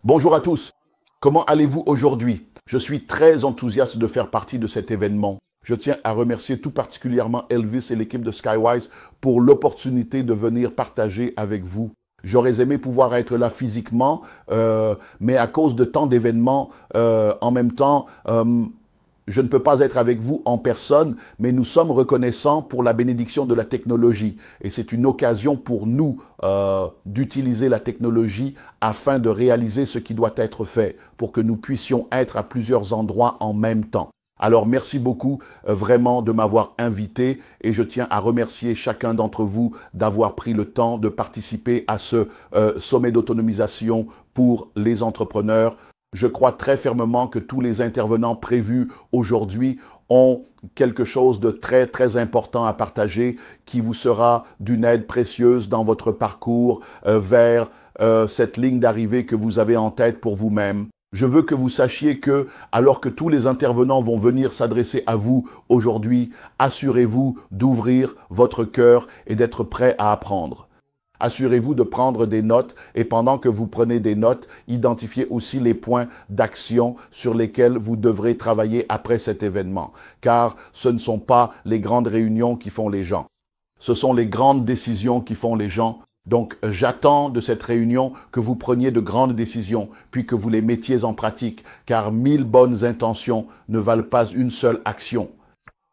Bonjour à tous, comment allez-vous aujourd'hui? Je suis très enthousiaste de faire partie de cet événement. Je tiens à remercier tout particulièrement Elvis et l'équipe de Skywise pour l'opportunité de venir partager avec vous. J'aurais aimé pouvoir être là physiquement, mais à cause de tant d'événements, en même temps, je ne peux pas être avec vous en personne, mais nous sommes reconnaissants pour la bénédiction de la technologie. Et c'est une occasion pour nous d'utiliser la technologie afin de réaliser ce qui doit être fait, pour que nous puissions être à plusieurs endroits en même temps. Alors merci beaucoup vraiment de m'avoir invité et je tiens à remercier chacun d'entre vous d'avoir pris le temps de participer à ce sommet d'autonomisation pour les entrepreneurs. Je crois très fermement que tous les intervenants prévus aujourd'hui ont quelque chose de très, très important à partager qui vous sera d'une aide précieuse dans votre parcours vers cette ligne d'arrivée que vous avez en tête pour vous-même. Je veux que vous sachiez que, alors que tous les intervenants vont venir s'adresser à vous aujourd'hui, assurez-vous d'ouvrir votre cœur et d'être prêt à apprendre. Assurez-vous de prendre des notes et pendant que vous prenez des notes, identifiez aussi les points d'action sur lesquels vous devrez travailler après cet événement. Car ce ne sont pas les grandes réunions qui font les gens. Ce sont les grandes décisions qui font les gens. Donc, j'attends de cette réunion que vous preniez de grandes décisions, puis que vous les mettiez en pratique, car 1000 bonnes intentions ne valent pas une seule action.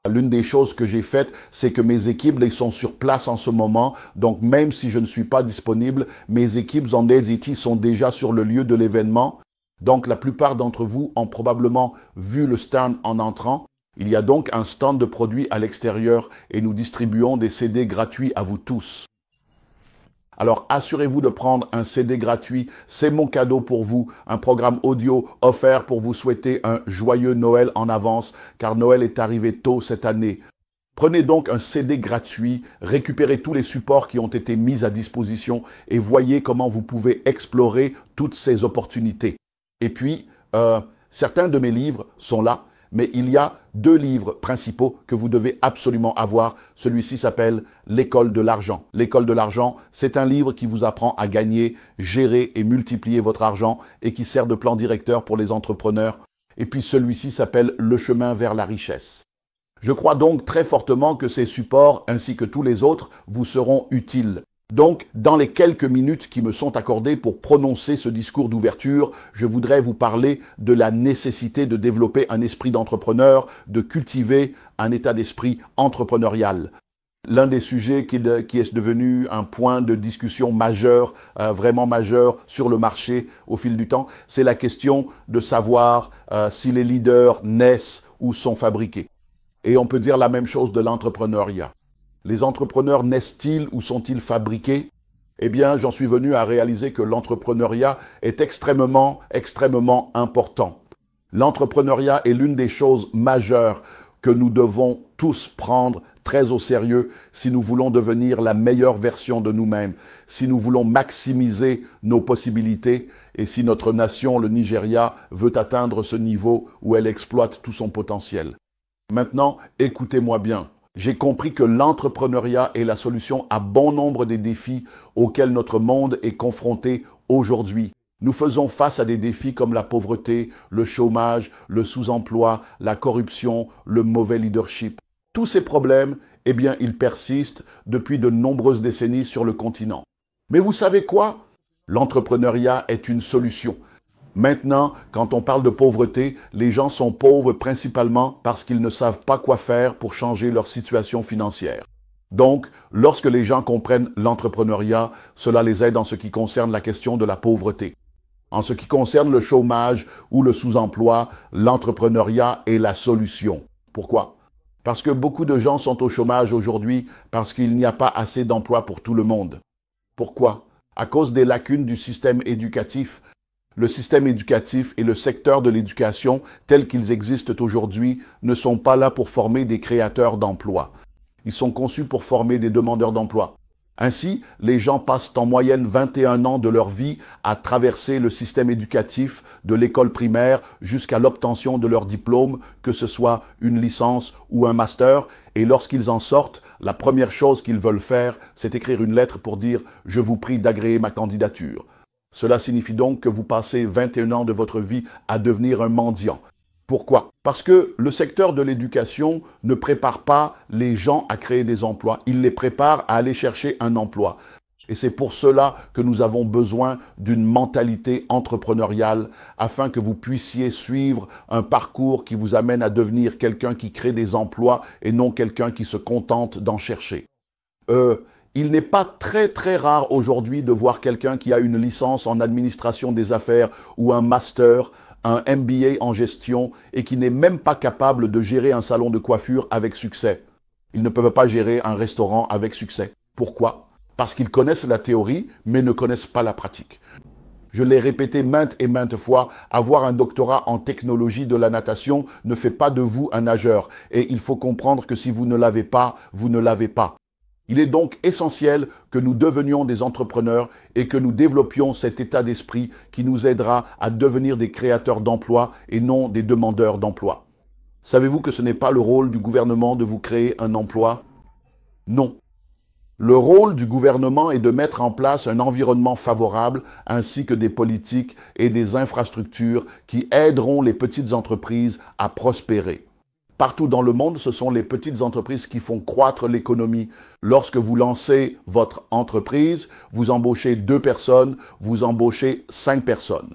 L'une des choses que j'ai faites, c'est que mes équipes ils sont sur place en ce moment. Donc, même si je ne suis pas disponible, mes équipes en Edity sont déjà sur le lieu de l'événement. Donc, la plupart d'entre vous ont probablement vu le stand en entrant. Il y a donc un stand de produits à l'extérieur et nous distribuons des CD gratuits à vous tous. Alors, assurez-vous de prendre un CD gratuit. C'est mon cadeau pour vous, un programme audio offert pour vous souhaiter un joyeux Noël en avance, car Noël est arrivé tôt cette année. Prenez donc un CD gratuit, récupérez tous les supports qui ont été mis à disposition et voyez comment vous pouvez explorer toutes ces opportunités. Et puis, certains de mes livres sont là. Mais il y a 2 livres principaux que vous devez absolument avoir. Celui-ci s'appelle L'école de l'argent. L'école de l'argent, c'est un livre qui vous apprend à gagner, gérer et multiplier votre argent et qui sert de plan directeur pour les entrepreneurs. Et puis celui-ci s'appelle Le chemin vers la richesse. Je crois donc très fortement que ces supports ainsi que tous les autres vous seront utiles. Donc, dans les quelques minutes qui me sont accordées pour prononcer ce discours d'ouverture, je voudrais vous parler de la nécessité de développer un esprit d'entrepreneur, de cultiver un état d'esprit entrepreneurial. L'un des sujets qui est devenu un point de discussion majeur, vraiment majeur sur le marché au fil du temps, c'est la question de savoir si les leaders naissent ou sont fabriqués. Et on peut dire la même chose de l'entrepreneuriat. Les entrepreneurs naissent-ils ou sont-ils fabriqués? Eh bien, j'en suis venu à réaliser que l'entrepreneuriat est extrêmement important. L'entrepreneuriat est l'une des choses majeures que nous devons tous prendre très au sérieux si nous voulons devenir la meilleure version de nous-mêmes, si nous voulons maximiser nos possibilités et si notre nation, le Nigeria, veut atteindre ce niveau où elle exploite tout son potentiel. Maintenant, écoutez-moi bien. J'ai compris que l'entrepreneuriat est la solution à bon nombre des défis auxquels notre monde est confronté aujourd'hui. Nous faisons face à des défis comme la pauvreté, le chômage, le sous-emploi, la corruption, le mauvais leadership. Tous ces problèmes, eh bien, ils persistent depuis de nombreuses décennies sur le continent. Mais vous savez quoi? L'entrepreneuriat est une solution. Maintenant, quand on parle de pauvreté, les gens sont pauvres principalement parce qu'ils ne savent pas quoi faire pour changer leur situation financière. Donc, lorsque les gens comprennent l'entrepreneuriat, cela les aide en ce qui concerne la question de la pauvreté. En ce qui concerne le chômage ou le sous-emploi, l'entrepreneuriat est la solution. Pourquoi? Parce que beaucoup de gens sont au chômage aujourd'hui parce qu'il n'y a pas assez d'emplois pour tout le monde. Pourquoi? À cause des lacunes du système éducatif. Le système éducatif et le secteur de l'éducation, tels qu'ils existent aujourd'hui, ne sont pas là pour former des créateurs d'emplois. Ils sont conçus pour former des demandeurs d'emploi. Ainsi, les gens passent en moyenne 21 ans de leur vie à traverser le système éducatif de l'école primaire jusqu'à l'obtention de leur diplôme, que ce soit une licence ou un master. Et lorsqu'ils en sortent, la première chose qu'ils veulent faire, c'est écrire une lettre pour dire « Je vous prie d'agréer ma candidature ». Cela signifie donc que vous passez 21 ans de votre vie à devenir un mendiant. Pourquoi? Parce que le secteur de l'éducation ne prépare pas les gens à créer des emplois. Il les prépare à aller chercher un emploi. Et c'est pour cela que nous avons besoin d'une mentalité entrepreneuriale afin que vous puissiez suivre un parcours qui vous amène à devenir quelqu'un qui crée des emplois et non quelqu'un qui se contente d'en chercher. Il n'est pas très rare aujourd'hui de voir quelqu'un qui a une licence en administration des affaires ou un master, un MBA en gestion et qui n'est même pas capable de gérer un salon de coiffure avec succès. Ils ne peuvent pas gérer un restaurant avec succès. Pourquoi? Parce qu'ils connaissent la théorie, mais ne connaissent pas la pratique. Je l'ai répété maintes et maintes fois, avoir un doctorat en technologie de la natation ne fait pas de vous un nageur. Et il faut comprendre que si vous ne l'avez pas, vous ne l'avez pas. Il est donc essentiel que nous devenions des entrepreneurs et que nous développions cet état d'esprit qui nous aidera à devenir des créateurs d'emplois et non des demandeurs d'emplois. Savez-vous que ce n'est pas le rôle du gouvernement de vous créer un emploi? Non. Le rôle du gouvernement est de mettre en place un environnement favorable ainsi que des politiques et des infrastructures qui aideront les petites entreprises à prospérer. Partout dans le monde, ce sont les petites entreprises qui font croître l'économie. Lorsque vous lancez votre entreprise, vous embauchez 2 personnes, vous embauchez 5 personnes.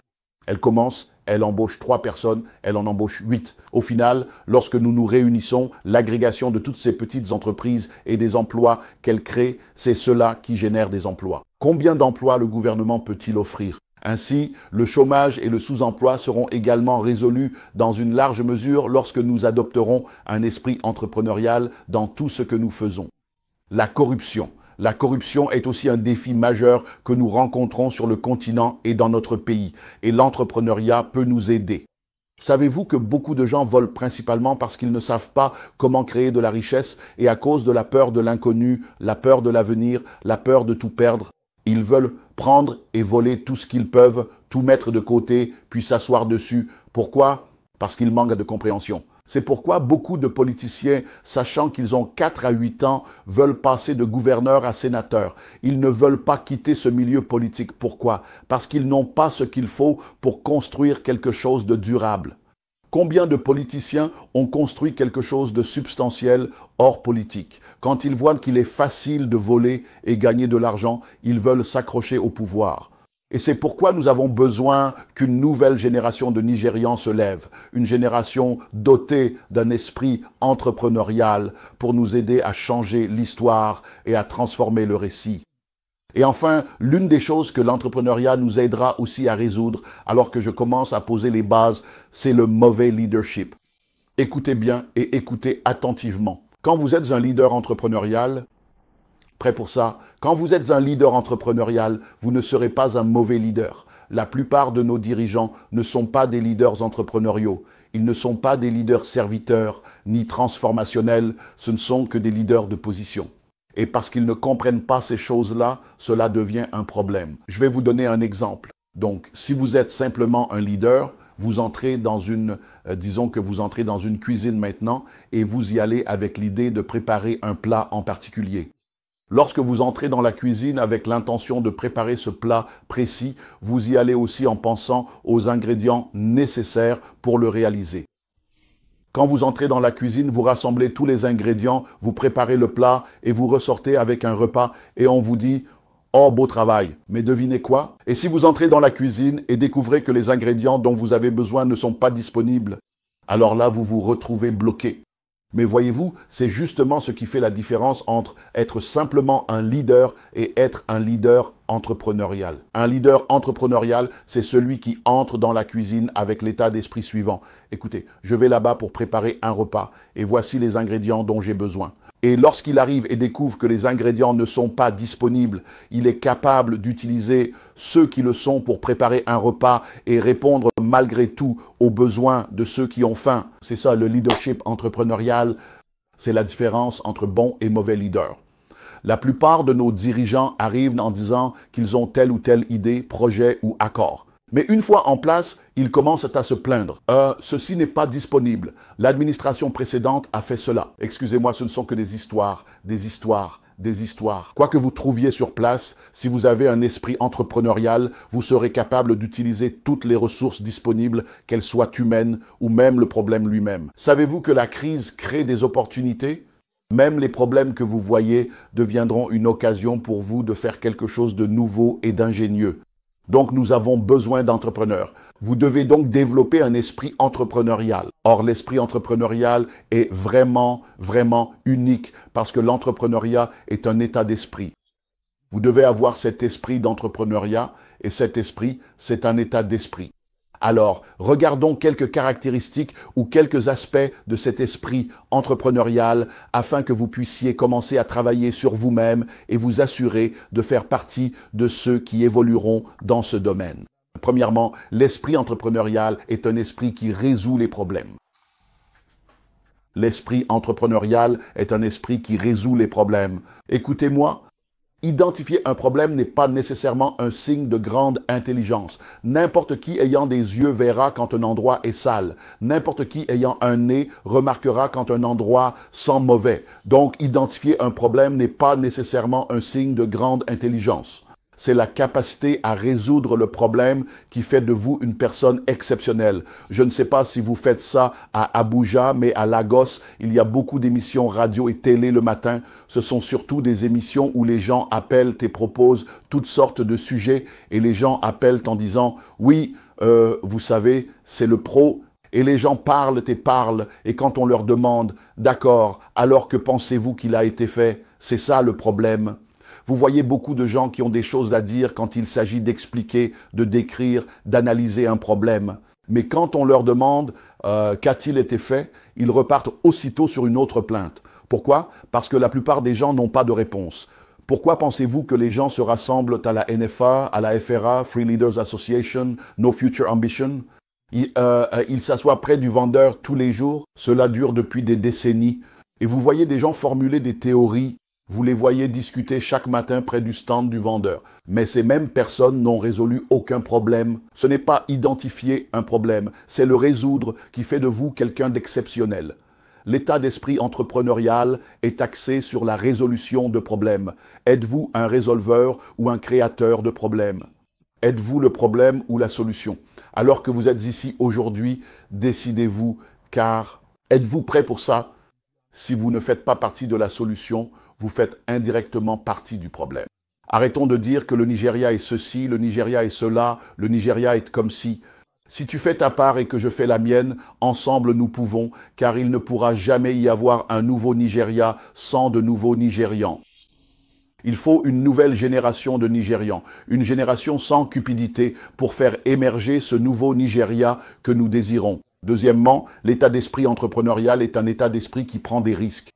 Elle embauche 3 personnes, elle en embauche 8. Au final, lorsque nous nous réunissons, l'agrégation de toutes ces petites entreprises et des emplois qu'elles créent, c'est cela qui génère des emplois. Combien d'emplois le gouvernement peut-il offrir? Ainsi, le chômage et le sous-emploi seront également résolus dans une large mesure lorsque nous adopterons un esprit entrepreneurial dans tout ce que nous faisons. La corruption. La corruption est aussi un défi majeur que nous rencontrons sur le continent et dans notre pays, et l'entrepreneuriat peut nous aider. Savez-vous que beaucoup de gens volent principalement parce qu'ils ne savent pas comment créer de la richesse et à cause de la peur de l'inconnu, la peur de l'avenir, la peur de tout perdre? Ils veulent prendre et voler tout ce qu'ils peuvent, tout mettre de côté, puis s'asseoir dessus. Pourquoi? Parce qu'ils manquent de compréhension. C'est pourquoi beaucoup de politiciens, sachant qu'ils ont 4 à 8 ans, veulent passer de gouverneur à sénateur. Ils ne veulent pas quitter ce milieu politique. Pourquoi? Parce qu'ils n'ont pas ce qu'il faut pour construire quelque chose de durable. Combien de politiciens ont construit quelque chose de substantiel hors politique? Quand ils voient qu'il est facile de voler et gagner de l'argent, ils veulent s'accrocher au pouvoir. Et c'est pourquoi nous avons besoin qu'une nouvelle génération de Nigérians se lève, une génération dotée d'un esprit entrepreneurial pour nous aider à changer l'histoire et à transformer le récit. Et enfin, l'une des choses que l'entrepreneuriat nous aidera aussi à résoudre, alors que je commence à poser les bases, c'est le mauvais leadership. Écoutez bien et écoutez attentivement. Quand vous êtes un leader entrepreneurial, prêt pour ça? Quand vous êtes un leader entrepreneurial, vous ne serez pas un mauvais leader. La plupart de nos dirigeants ne sont pas des leaders entrepreneuriaux. Ils ne sont pas des leaders serviteurs ni transformationnels. Ce ne sont que des leaders de position. Et parce qu'ils ne comprennent pas ces choses-là, cela devient un problème. Je vais vous donner un exemple. Donc, si vous êtes simplement un leader, vous entrez dans disons que vous entrez dans une cuisine maintenant et vous y allez avec l'idée de préparer un plat en particulier. Lorsque vous entrez dans la cuisine avec l'intention de préparer ce plat précis, vous y allez aussi en pensant aux ingrédients nécessaires pour le réaliser. Quand vous entrez dans la cuisine, vous rassemblez tous les ingrédients, vous préparez le plat et vous ressortez avec un repas et on vous dit « Oh, beau travail !» Mais devinez quoi? Et si vous entrez dans la cuisine et découvrez que les ingrédients dont vous avez besoin ne sont pas disponibles, alors là, vous vous retrouvez bloqué. Mais voyez-vous, c'est justement ce qui fait la différence entre être simplement un leader et être un leader entrepreneurial. Un leader entrepreneurial, c'est celui qui entre dans la cuisine avec l'état d'esprit suivant. Écoutez, je vais là-bas pour préparer un repas et voici les ingrédients dont j'ai besoin. Et lorsqu'il arrive et découvre que les ingrédients ne sont pas disponibles, il est capable d'utiliser ceux qui le sont pour préparer un repas et répondre malgré tout aux besoins de ceux qui ont faim. C'est ça, le leadership entrepreneurial, c'est la différence entre bon et mauvais leader. La plupart de nos dirigeants arrivent en disant qu'ils ont telle ou telle idée, projet ou accord. Mais une fois en place, ils commencent à se plaindre. Ceci n'est pas disponible. L'administration précédente a fait cela. Excusez-moi, ce ne sont que des histoires, des histoires, des histoires. Quoi que vous trouviez sur place, si vous avez un esprit entrepreneurial, vous serez capable d'utiliser toutes les ressources disponibles, qu'elles soient humaines ou même le problème lui-même. Savez-vous que la crise crée des opportunités ? Même les problèmes que vous voyez deviendront une occasion pour vous de faire quelque chose de nouveau et d'ingénieux. Donc, nous avons besoin d'entrepreneurs. Vous devez donc développer un esprit entrepreneurial. Or, l'esprit entrepreneurial est vraiment, vraiment unique parce que l'entrepreneuriat est un état d'esprit. Vous devez avoir cet esprit d'entrepreneuriat et cet esprit, c'est un état d'esprit. Alors, regardons quelques caractéristiques ou quelques aspects de cet esprit entrepreneurial afin que vous puissiez commencer à travailler sur vous-même et vous assurer de faire partie de ceux qui évolueront dans ce domaine. Premièrement, l'esprit entrepreneurial est un esprit qui résout les problèmes. L'esprit entrepreneurial est un esprit qui résout les problèmes. Écoutez-moi. Identifier un problème n'est pas nécessairement un signe de grande intelligence. N'importe qui ayant des yeux verra quand un endroit est sale. N'importe qui ayant un nez remarquera quand un endroit sent mauvais. Donc, identifier un problème n'est pas nécessairement un signe de grande intelligence. C'est la capacité à résoudre le problème qui fait de vous une personne exceptionnelle. Je ne sais pas si vous faites ça à Abuja, mais à Lagos, il y a beaucoup d'émissions radio et télé le matin. Ce sont surtout des émissions où les gens appellent et proposent toutes sortes de sujets et les gens appellent en disant « Oui, vous savez, c'est le pro ». Et les gens parlent et quand on leur demande « D'accord, alors que pensez-vous qu'il a été fait ?» C'est ça le problème. Vous voyez beaucoup de gens qui ont des choses à dire quand il s'agit d'expliquer, de décrire, d'analyser un problème. Mais quand on leur demande qu'a-t-il été fait, ils repartent aussitôt sur une autre plainte. Pourquoi? Parce que la plupart des gens n'ont pas de réponse. Pourquoi pensez-vous que les gens se rassemblent à la NFA, à la FRA, Free Leaders Association, No Future Ambition? Ils s'assoient près du vendeur tous les jours. Cela dure depuis des décennies. Et vous voyez des gens formuler des théories. Vous les voyez discuter chaque matin près du stand du vendeur. Mais ces mêmes personnes n'ont résolu aucun problème. Ce n'est pas identifier un problème, c'est le résoudre qui fait de vous quelqu'un d'exceptionnel. L'état d'esprit entrepreneurial est axé sur la résolution de problèmes. Êtes-vous un résolveur ou un créateur de problèmes? Êtes-vous le problème ou la solution? Alors que vous êtes ici aujourd'hui, décidez-vous, car êtes-vous prêt pour ça? Si vous ne faites pas partie de la solution, vous faites indirectement partie du problème. Arrêtons de dire que le Nigeria est ceci, le Nigeria est cela, le Nigeria est comme si. Si tu fais ta part et que je fais la mienne, ensemble nous pouvons, car il ne pourra jamais y avoir un nouveau Nigeria sans de nouveaux Nigérians. Il faut une nouvelle génération de Nigérians, une génération sans cupidité pour faire émerger ce nouveau Nigeria que nous désirons. Deuxièmement, l'état d'esprit entrepreneurial est un état d'esprit qui prend des risques.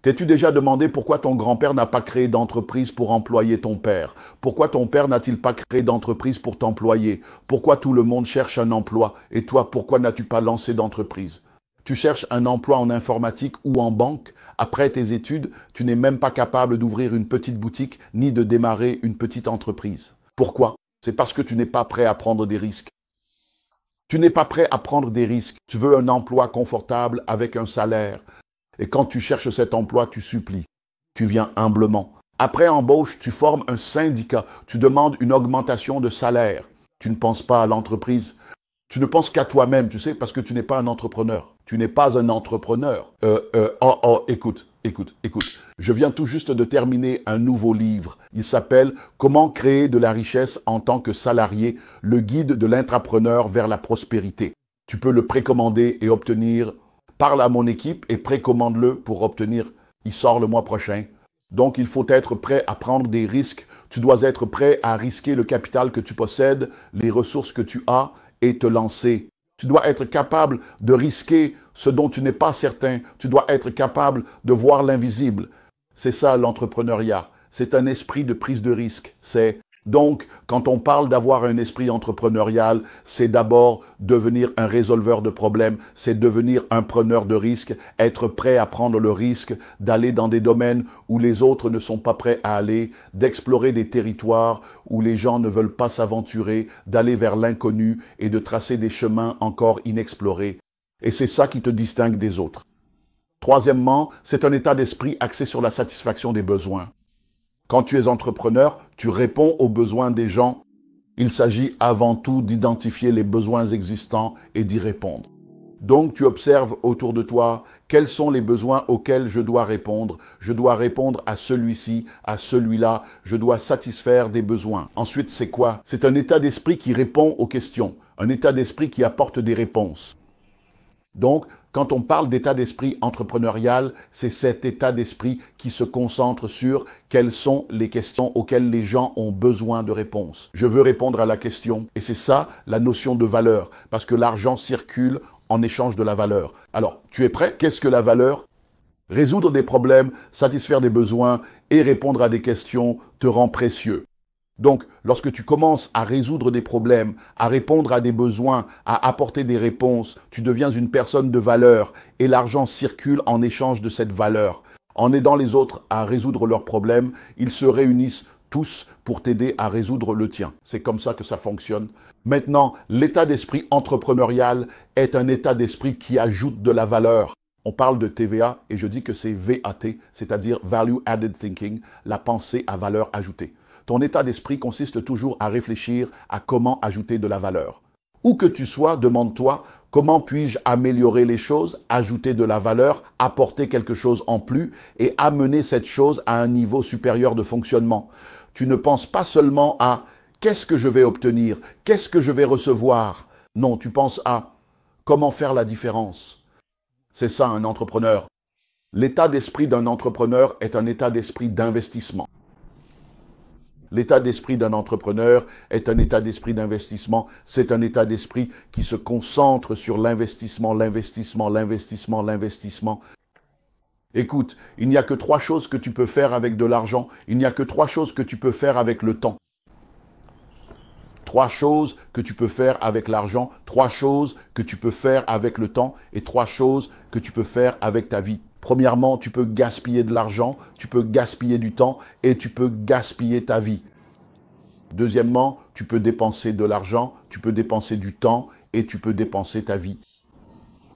T'es-tu déjà demandé pourquoi ton grand-père n'a pas créé d'entreprise pour employer ton père? Pourquoi ton père n'a-t-il pas créé d'entreprise pour t'employer? Pourquoi tout le monde cherche un emploi? Et toi, pourquoi n'as-tu pas lancé d'entreprise? Tu cherches un emploi en informatique ou en banque. Après tes études, tu n'es même pas capable d'ouvrir une petite boutique ni de démarrer une petite entreprise. Pourquoi? C'est parce que tu n'es pas prêt à prendre des risques. Tu n'es pas prêt à prendre des risques. Tu veux un emploi confortable avec un salaire. Et quand tu cherches cet emploi, tu supplies. Tu viens humblement. Après embauche, tu formes un syndicat. Tu demandes une augmentation de salaire. Tu ne penses pas à l'entreprise. Tu ne penses qu'à toi-même, tu sais, parce que tu n'es pas un entrepreneur. Tu n'es pas un entrepreneur. Écoute. Je viens tout juste de terminer un nouveau livre. Il s'appelle « Comment créer de la richesse en tant que salarié, le guide de l'intrapreneur vers la prospérité ». Tu peux le précommander et obtenir. Parle à mon équipe et précommande-le pour obtenir. Il sort le mois prochain. Donc, il faut être prêt à prendre des risques. Tu dois être prêt à risquer le capital que tu possèdes, les ressources que tu as et te lancer. Tu dois être capable de risquer ce dont tu n'es pas certain. Tu dois être capable de voir l'invisible. C'est ça l'entrepreneuriat. C'est un esprit de prise de risque. C'est Donc, quand on parle d'avoir un esprit entrepreneurial, c'est d'abord devenir un résolveur de problèmes, c'est devenir un preneur de risques, être prêt à prendre le risque d'aller dans des domaines où les autres ne sont pas prêts à aller, d'explorer des territoires où les gens ne veulent pas s'aventurer, d'aller vers l'inconnu et de tracer des chemins encore inexplorés. Et c'est ça qui te distingue des autres. Troisièmement, c'est un état d'esprit axé sur la satisfaction des besoins. Quand tu es entrepreneur, tu réponds aux besoins des gens. Il s'agit avant tout d'identifier les besoins existants et d'y répondre. Donc, tu observes autour de toi quels sont les besoins auxquels je dois répondre. Je dois répondre à celui-ci, à celui-là. Je dois satisfaire des besoins. Ensuite, c'est quoi? C'est un état d'esprit qui répond aux questions. Un état d'esprit qui apporte des réponses. Donc, quand on parle d'état d'esprit entrepreneurial, c'est cet état d'esprit qui se concentre sur quelles sont les questions auxquelles les gens ont besoin de réponses. Je veux répondre à la question. Et c'est ça, la notion de valeur. Parce que l'argent circule en échange de la valeur. Alors, tu es prêt? Qu'est-ce que la valeur? Résoudre des problèmes, satisfaire des besoins et répondre à des questions te rend précieux. Donc, lorsque tu commences à résoudre des problèmes, à répondre à des besoins, à apporter des réponses, tu deviens une personne de valeur et l'argent circule en échange de cette valeur. En aidant les autres à résoudre leurs problèmes, ils se réunissent tous pour t'aider à résoudre le tien. C'est comme ça que ça fonctionne. Maintenant, l'état d'esprit entrepreneurial est un état d'esprit qui ajoute de la valeur. On parle de TVA et je dis que c'est VAT, c'est-à-dire Value Added Thinking, la pensée à valeur ajoutée. Ton état d'esprit consiste toujours à réfléchir à comment ajouter de la valeur. Où que tu sois, demande-toi comment puis-je améliorer les choses, ajouter de la valeur, apporter quelque chose en plus et amener cette chose à un niveau supérieur de fonctionnement. Tu ne penses pas seulement à qu'est-ce que je vais obtenir, qu'est-ce que je vais recevoir. Non, tu penses à comment faire la différence. C'est ça un entrepreneur. L'état d'esprit d'un entrepreneur est un état d'esprit d'investissement. L'état d'esprit d'un entrepreneur est un état d'esprit d'investissement. C'est un état d'esprit qui se concentre sur l'investissement, l'investissement, l'investissement, l'investissement. Écoute, il n'y a que 3 choses que tu peux faire avec de l'argent. Il n'y a que 3 choses que tu peux faire avec le temps. 3 choses que tu peux faire avec l'argent, 3 choses que tu peux faire avec le temps et 3 choses que tu peux faire avec ta vie. Premièrement, tu peux gaspiller de l'argent, tu peux gaspiller du temps et tu peux gaspiller ta vie. Deuxièmement, tu peux dépenser de l'argent, tu peux dépenser du temps et tu peux dépenser ta vie.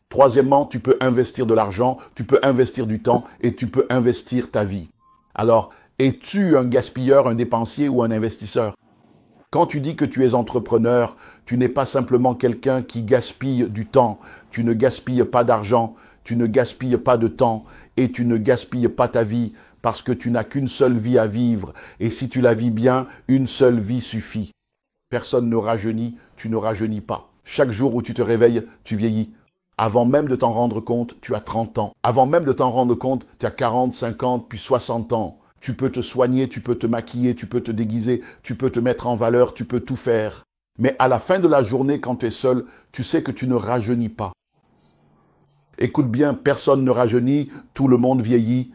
Troisièmement, tu peux investir de l'argent, tu peux investir du temps et tu peux investir ta vie. Alors, es-tu un gaspilleur, un dépensier ou un investisseur? Quand tu dis que tu es entrepreneur, tu n'es pas simplement quelqu'un qui gaspille du temps, tu ne gaspilles pas d'argent, tu ne gaspilles pas de temps et tu ne gaspilles pas ta vie parce que tu n'as qu'une seule vie à vivre et si tu la vis bien, une seule vie suffit. Personne ne rajeunit, tu ne rajeunis pas. Chaque jour où tu te réveilles, tu vieillis. Avant même de t'en rendre compte, tu as 30 ans. Avant même de t'en rendre compte, tu as 40, 50, puis 60 ans. Tu peux te soigner, tu peux te maquiller, tu peux te déguiser, tu peux te mettre en valeur, tu peux tout faire. Mais à la fin de la journée, quand tu es seul, tu sais que tu ne rajeunis pas. Écoute bien, personne ne rajeunit, tout le monde vieillit.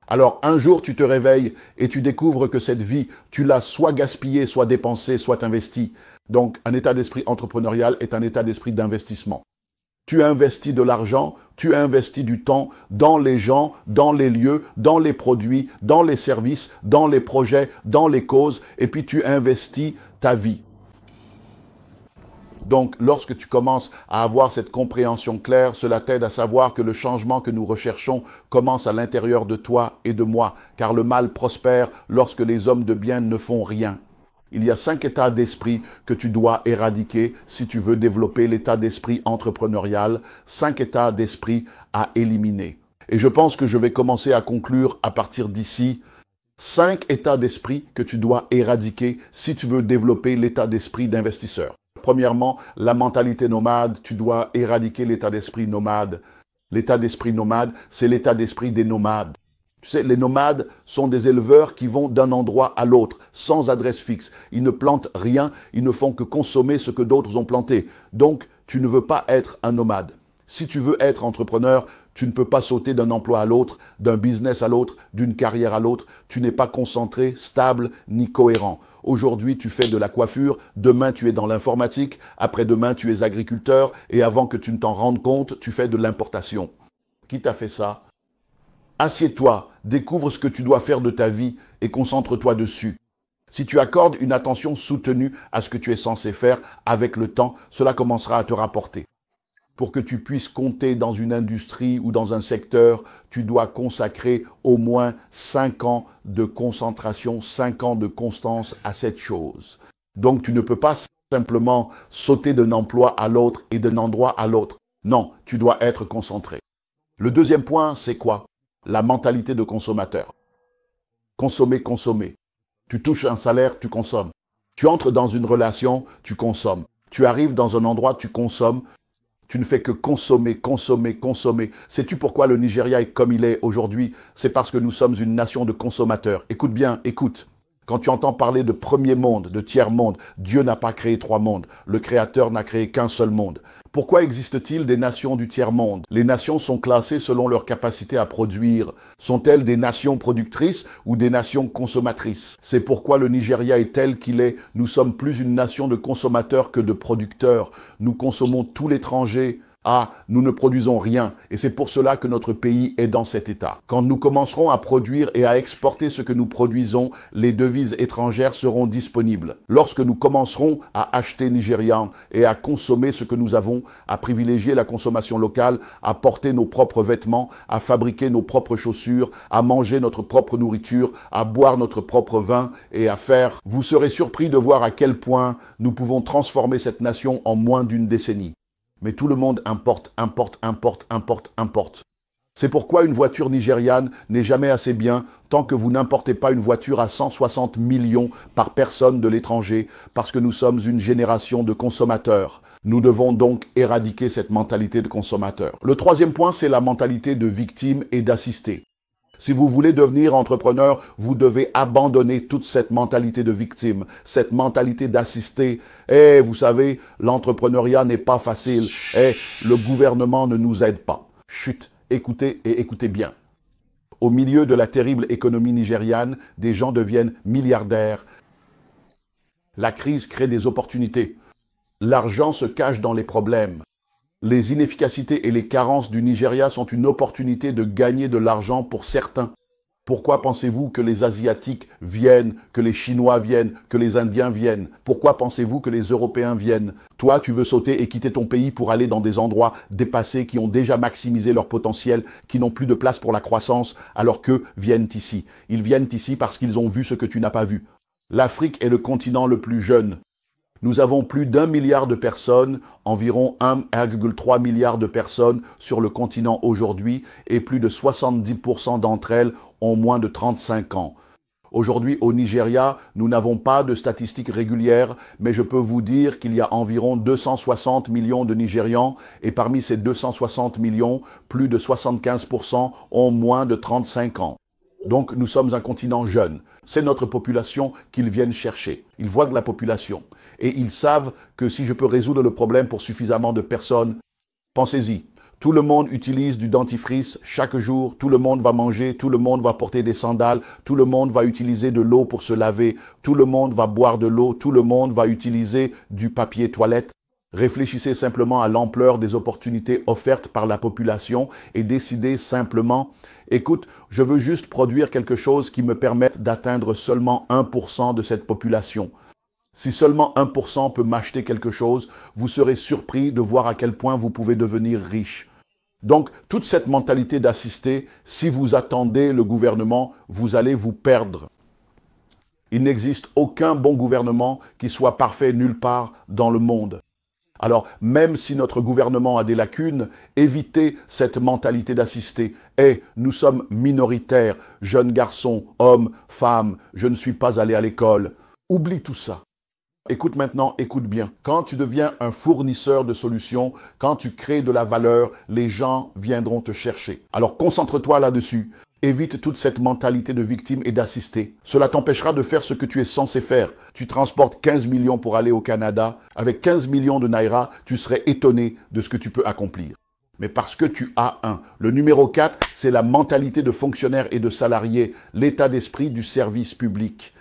Alors un jour, tu te réveilles et tu découvres que cette vie, tu l'as soit gaspillée, soit dépensée, soit investie. Donc un état d'esprit entrepreneurial est un état d'esprit d'investissement. Tu investis de l'argent, tu investis du temps dans les gens, dans les lieux, dans les produits, dans les services, dans les projets, dans les causes, et puis tu investis ta vie. Donc, lorsque tu commences à avoir cette compréhension claire, cela t'aide à savoir que le changement que nous recherchons commence à l'intérieur de toi et de moi, car le mal prospère lorsque les hommes de bien ne font rien. Il y a 5 états d'esprit que tu dois éradiquer si tu veux développer l'état d'esprit entrepreneurial. 5 états d'esprit à éliminer. Et je pense que je vais commencer à conclure à partir d'ici. 5 états d'esprit que tu dois éradiquer si tu veux développer l'état d'esprit d'investisseur. Premièrement, la mentalité nomade. Tu dois éradiquer l'état d'esprit nomade. L'état d'esprit nomade, c'est l'état d'esprit des nomades. Tu sais, les nomades sont des éleveurs qui vont d'un endroit à l'autre, sans adresse fixe. Ils ne plantent rien, ils ne font que consommer ce que d'autres ont planté. Donc, tu ne veux pas être un nomade. Si tu veux être entrepreneur, Tu ne peux pas sauter d'un emploi à l'autre, d'un business à l'autre, d'une carrière à l'autre. Tu n'es pas concentré, stable ni cohérent. Aujourd'hui, tu fais de la coiffure, demain tu es dans l'informatique, après-demain tu es agriculteur et avant que tu ne t'en rendes compte, tu fais de l'importation. Qui t'a fait ça? Assieds-toi, découvre ce que tu dois faire de ta vie et concentre-toi dessus. Si tu accordes une attention soutenue à ce que tu es censé faire, avec le temps, cela commencera à te rapporter. Pour que tu puisses compter dans une industrie ou dans un secteur, tu dois consacrer au moins 5 ans de concentration, 5 ans de constance à cette chose. Donc tu ne peux pas simplement sauter d'un emploi à l'autre et d'un endroit à l'autre. Non, tu dois être concentré. Le deuxième point, c'est quoi? La mentalité de consommateur. Consommer, consommer. Tu touches un salaire, tu consommes. Tu entres dans une relation, tu consommes. Tu arrives dans un endroit, tu consommes. Tu ne fais que consommer, consommer, consommer. Sais-tu pourquoi le Nigeria est comme il est aujourd'hui? C'est parce que nous sommes une nation de consommateurs. Écoute bien, écoute. Quand tu entends parler de premier monde, de tiers monde, Dieu n'a pas créé 3 mondes. Le Créateur n'a créé qu'un seul monde. Pourquoi existe-t-il des nations du tiers monde? Les nations sont classées selon leur capacité à produire. Sont-elles des nations productrices ou des nations consommatrices? C'est pourquoi le Nigeria est tel qu'il est. Nous sommes plus une nation de consommateurs que de producteurs. Nous consommons tout l'étranger. Ah, nous ne produisons rien et c'est pour cela que notre pays est dans cet état. Quand nous commencerons à produire et à exporter ce que nous produisons, les devises étrangères seront disponibles. Lorsque nous commencerons à acheter nigérian et à consommer ce que nous avons, à privilégier la consommation locale, à porter nos propres vêtements, à fabriquer nos propres chaussures, à manger notre propre nourriture, à boire notre propre vin et à faire, vous serez surpris de voir à quel point nous pouvons transformer cette nation en moins d'une décennie. Mais tout le monde importe, importe, importe, importe, importe. C'est pourquoi une voiture nigériane n'est jamais assez bien tant que vous n'importez pas une voiture à 160 millions par personne de l'étranger, parce que nous sommes une génération de consommateurs. Nous devons donc éradiquer cette mentalité de consommateur. Le troisième point, c'est la mentalité de victime et d'assisté. Si vous voulez devenir entrepreneur, vous devez abandonner toute cette mentalité de victime, cette mentalité d'assister. Vous savez, l'entrepreneuriat n'est pas facile. Le gouvernement ne nous aide pas. Chut, écoutez et écoutez bien. Au milieu de la terrible économie nigériane, des gens deviennent milliardaires. La crise crée des opportunités. L'argent se cache dans les problèmes. Les inefficacités et les carences du Nigeria sont une opportunité de gagner de l'argent pour certains. Pourquoi pensez-vous que les Asiatiques viennent, que les Chinois viennent, que les Indiens viennent? Pourquoi pensez-vous que les Européens viennent? Toi, tu veux sauter et quitter ton pays pour aller dans des endroits dépassés qui ont déjà maximisé leur potentiel, qui n'ont plus de place pour la croissance, alors qu'eux viennent ici. Ils viennent ici parce qu'ils ont vu ce que tu n'as pas vu. L'Afrique est le continent le plus jeune. Nous avons plus d'1 milliard de personnes, environ 1,3 milliard de personnes sur le continent aujourd'hui et plus de 70% d'entre elles ont moins de 35 ans. Aujourd'hui, au Nigeria, nous n'avons pas de statistiques régulières, mais je peux vous dire qu'il y a environ 260 millions de Nigérians et parmi ces 260 millions, plus de 75% ont moins de 35 ans. Donc, nous sommes un continent jeune. C'est notre population qu'ils viennent chercher. Ils voient de la population. Et ils savent que si je peux résoudre le problème pour suffisamment de personnes, pensez-y. Tout le monde utilise du dentifrice chaque jour. Tout le monde va manger. Tout le monde va porter des sandales. Tout le monde va utiliser de l'eau pour se laver. Tout le monde va boire de l'eau. Tout le monde va utiliser du papier toilette. Réfléchissez simplement à l'ampleur des opportunités offertes par la population et décidez simplement, écoute, je veux juste produire quelque chose qui me permette d'atteindre seulement 1% de cette population. Si seulement 1% peut m'acheter quelque chose, vous serez surpris de voir à quel point vous pouvez devenir riche. Donc, toute cette mentalité d'assister, si vous attendez le gouvernement, vous allez vous perdre. Il n'existe aucun bon gouvernement qui soit parfait nulle part dans le monde. Alors, même si notre gouvernement a des lacunes, évitez cette mentalité d'assister. Nous sommes minoritaires, jeunes garçons, hommes, femmes, je ne suis pas allé à l'école. Oublie tout ça. Écoute maintenant, écoute bien. Quand tu deviens un fournisseur de solutions, quand tu crées de la valeur, les gens viendront te chercher. Alors, concentre-toi là-dessus. Évite toute cette mentalité de victime et d'assister. Cela t'empêchera de faire ce que tu es censé faire. Tu transportes 15 millions pour aller au Canada. Avec 15 millions de naira, tu serais étonné de ce que tu peux accomplir. mais parce que tu as un. Le numéro 4, c'est la mentalité de fonctionnaire et de salarié, l'état d'esprit du service public.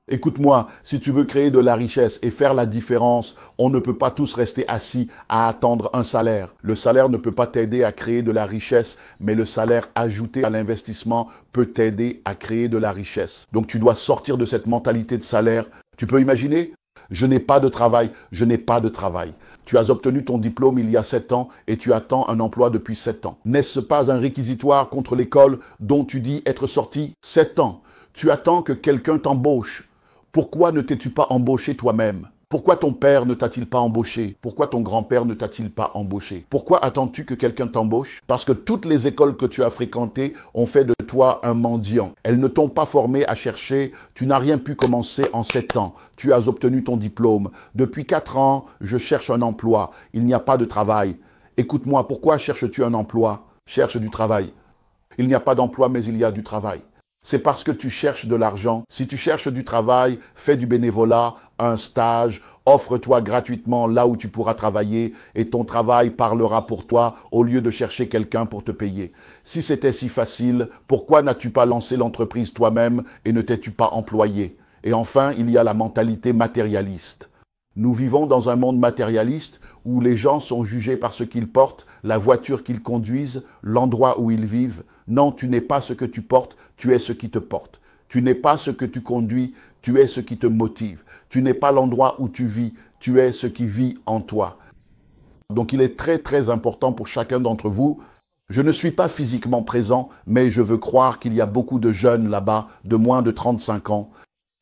Écoute-moi, si tu veux créer de la richesse et faire la différence, on ne peut pas tous rester assis à attendre un salaire. Le salaire ne peut pas t'aider à créer de la richesse, mais le salaire ajouté à l'investissement peut t'aider à créer de la richesse. Donc tu dois sortir de cette mentalité de salaire. Tu peux imaginer ? Je n'ai pas de travail, je n'ai pas de travail. Tu as obtenu ton diplôme il y a 7 ans et tu attends un emploi depuis 7 ans. N'est-ce pas un réquisitoire contre l'école dont tu dis être sorti 7 ans? Tu attends que quelqu'un t'embauche. Pourquoi ne t'es-tu pas embauché toi-même? Pourquoi ton père ne t'a-t-il pas embauché? Pourquoi ton grand-père ne t'a-t-il pas embauché? Pourquoi attends-tu que quelqu'un t'embauche? Parce que toutes les écoles que tu as fréquentées ont fait de toi un mendiant. Elles ne t'ont pas formé à chercher. Tu n'as rien pu commencer en 7 ans. Tu as obtenu ton diplôme. Depuis 4 ans, je cherche un emploi. Il n'y a pas de travail. Écoute-moi, pourquoi cherches-tu un emploi? Cherche du travail. Il n'y a pas d'emploi, mais il y a du travail. C'est parce que tu cherches de l'argent. Si tu cherches du travail, fais du bénévolat, un stage, offre-toi gratuitement là où tu pourras travailler et ton travail parlera pour toi au lieu de chercher quelqu'un pour te payer. Si c'était si facile, pourquoi n'as-tu pas lancé l'entreprise toi-même et ne t'es-tu pas employé? Et enfin, il y a la mentalité matérialiste. Nous vivons dans un monde matérialiste où les gens sont jugés par ce qu'ils portent, la voiture qu'ils conduisent, l'endroit où ils vivent. Non, tu n'es pas ce que tu portes, tu es ce qui te porte. Tu n'es pas ce que tu conduis, tu es ce qui te motive. Tu n'es pas l'endroit où tu vis, tu es ce qui vit en toi. Donc il est très très important pour chacun d'entre vous. Je ne suis pas physiquement présent, mais je veux croire qu'il y a beaucoup de jeunes là-bas de moins de 35 ans.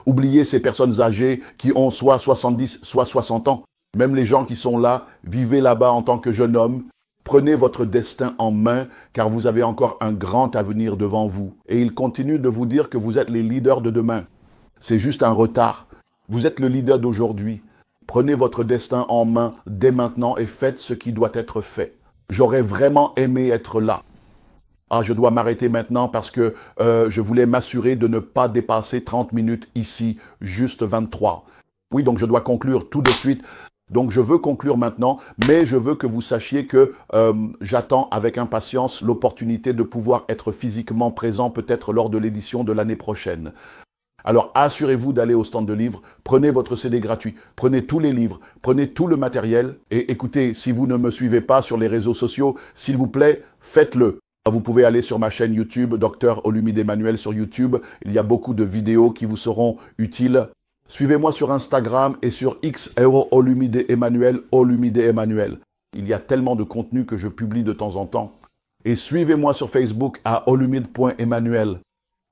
Oubliez ces personnes âgées qui ont soit 70, soit 60 ans. Même les gens qui sont là, vivez là-bas en tant que jeune homme. Prenez votre destin en main, car vous avez encore un grand avenir devant vous. Et il continue de vous dire que vous êtes les leaders de demain. C'est juste un retard. Vous êtes le leader d'aujourd'hui. Prenez votre destin en main dès maintenant et faites ce qui doit être fait. J'aurais vraiment aimé être là. Ah, je dois m'arrêter maintenant parce que je voulais m'assurer de ne pas dépasser 30 minutes ici, juste 23. Oui, donc je dois conclure tout de suite. Donc je veux conclure maintenant, mais je veux que vous sachiez que j'attends avec impatience l'opportunité de pouvoir être physiquement présent peut-être lors de l'édition de l'année prochaine. Alors assurez-vous d'aller au stand de livres, prenez votre CD gratuit, prenez tous les livres, prenez tout le matériel et écoutez, si vous ne me suivez pas sur les réseaux sociaux, s'il vous plaît, faites-le. Vous pouvez aller sur ma chaîne YouTube, Dr Olumide Emmanuel sur YouTube. Il y a beaucoup de vidéos qui vous seront utiles. Suivez-moi sur Instagram et sur X, Olumide Emmanuel, Olumide Emmanuel. Il y a tellement de contenu que je publie de temps en temps. Et suivez-moi sur Facebook à olumide.emmanuel.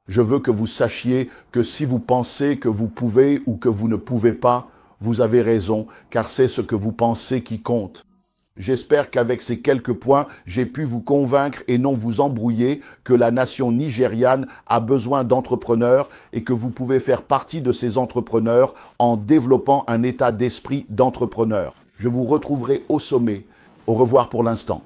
Je veux que vous sachiez que si vous pensez que vous pouvez ou que vous ne pouvez pas, vous avez raison, car c'est ce que vous pensez qui compte. J'espère qu'avec ces quelques points, j'ai pu vous convaincre et non vous embrouiller que la nation nigériane a besoin d'entrepreneurs et que vous pouvez faire partie de ces entrepreneurs en développant un état d'esprit d'entrepreneur. Je vous retrouverai au sommet. Au revoir pour l'instant.